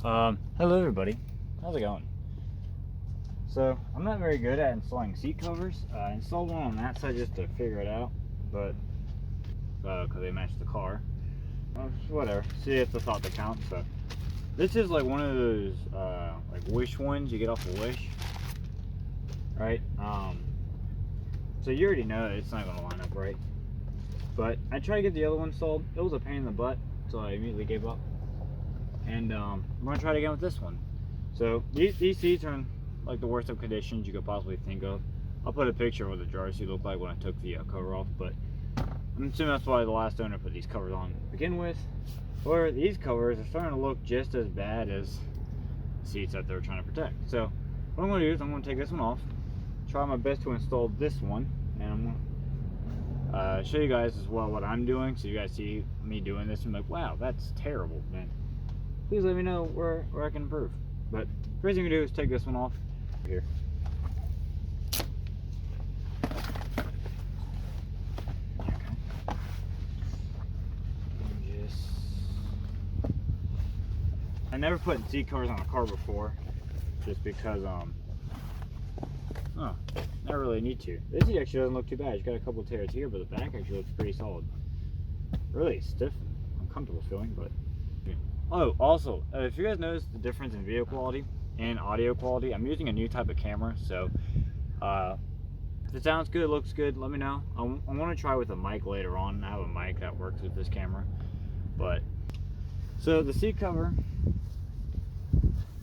Hello everybody, how's it going? So, I'm not very good at installing seat covers. I installed one on that side just to figure it out, but, because they match the car. Whatever, see, it's a thought that counts. So, this is like one of those, like Wish ones you get off of Wish, right? So you already know it's not going to line up right. But I tried to get the other one installed. It was a pain in the butt, so I immediately gave up. And I'm going to try it again with this one. So these seats are in like the worst of conditions you could possibly think of. I'll put a picture of what the driver's seat looked like when I took the cover off, but I'm assuming that's why the last owner put these covers on to begin with. Or these covers are starting to look just as bad as the seats that they're trying to protect. So what I'm going to do is I'm going to take this one off, try my best to install this one, and I'm going to show you guys as well what I'm doing, so you guys see me doing this and be like, wow, that's terrible, man. Please let me know where I can improve. But first thing we do is take this one off here. Okay. I never put seat covers on a car before, just because I really need to. This seat actually doesn't look too bad. It's got a couple of tears here, but the back actually looks pretty solid. Really stiff, uncomfortable feeling, but. Oh, also, if you guys notice the difference in video quality and audio quality, I'm using a new type of camera, so if it sounds good, looks good, let me know. I want to try with a mic later on. I have a mic that works with this camera. But, so the seat cover,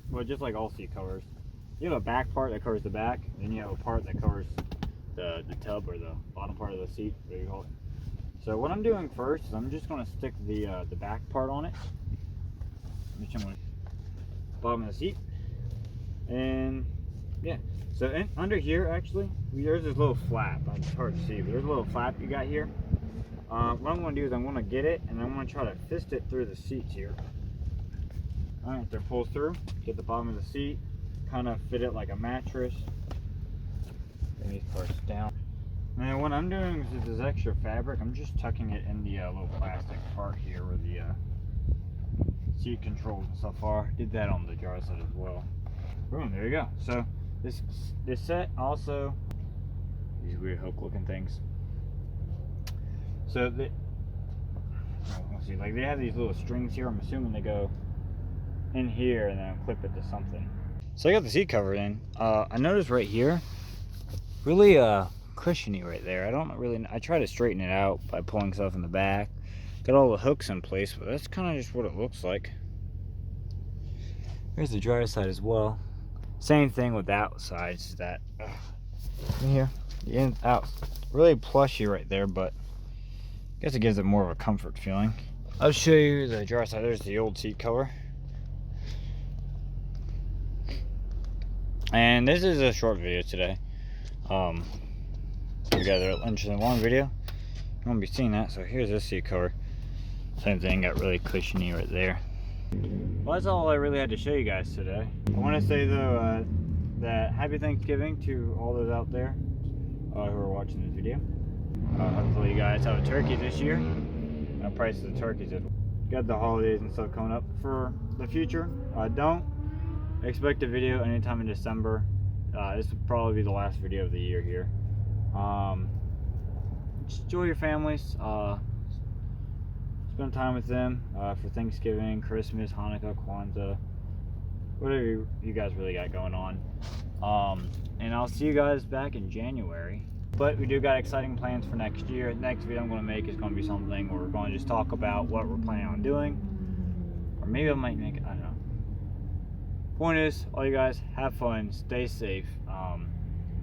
well, just like all seat covers, you have a back part that covers the back, and then you have a part that covers the tub or the bottom part of the seat, whatever you call it. So what I'm doing first is I'm just going to stick the back part on it. Bottom of the seat, and yeah, so under here actually there's this little flap. It's hard to see, but there's a little flap you got here. What I'm going to do is I'm going to get it and I'm going to try to fist it through the seats here. Alright, there pulls through, get the bottom of the seat, kind of fit it like a mattress, bring these parts down. And what I'm doing is this extra fabric, I'm just tucking it in the little plastic part here where the seat controls and stuff are. Did that on the jar set as well. Boom, there you go. So this set also, these weird hook looking things. So let's see, like they have these little strings here. I'm assuming they go in here and then clip it to something. So I got the seat cover in. I noticed right here, really cushiony right there. I try to straighten it out by pulling stuff in the back. Got all the hooks in place, but that's kind of just what it looks like. Here's the driver's side as well. Same thing with that side, just that in here, the in out, really plushy right there, but I guess it gives it more of a comfort feeling. I'll show you the driver's side. There's the old seat cover. And this is a short video today. You guys are interested in a long video, you won't be seeing that. So here's this seat cover. Same thing, got really cushiony right there. Well, that's all I really had to show you guys today. I want to say though that happy Thanksgiving to all those out there who are watching this video. Hopefully you guys have a turkey this year. Prices of turkeys have got the holidays and stuff coming up for the future. Don't expect a video anytime in December. This will probably be the last video of the year here. Just enjoy your families. Spend time with them for Thanksgiving, Christmas, Hanukkah, Kwanzaa, whatever you guys really got going on. And I'll see you guys back in January. But we do got exciting plans for next year. The next video I'm going to make is going to be something where we're going to just talk about what we're planning on doing. Or maybe I might make it, I don't know. Point is, all you guys have fun, stay safe,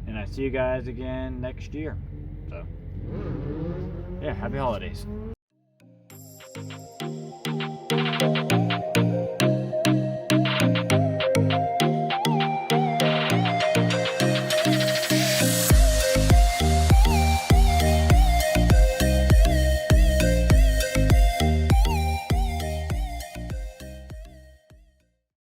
and I see you guys again next year. So, yeah, happy holidays.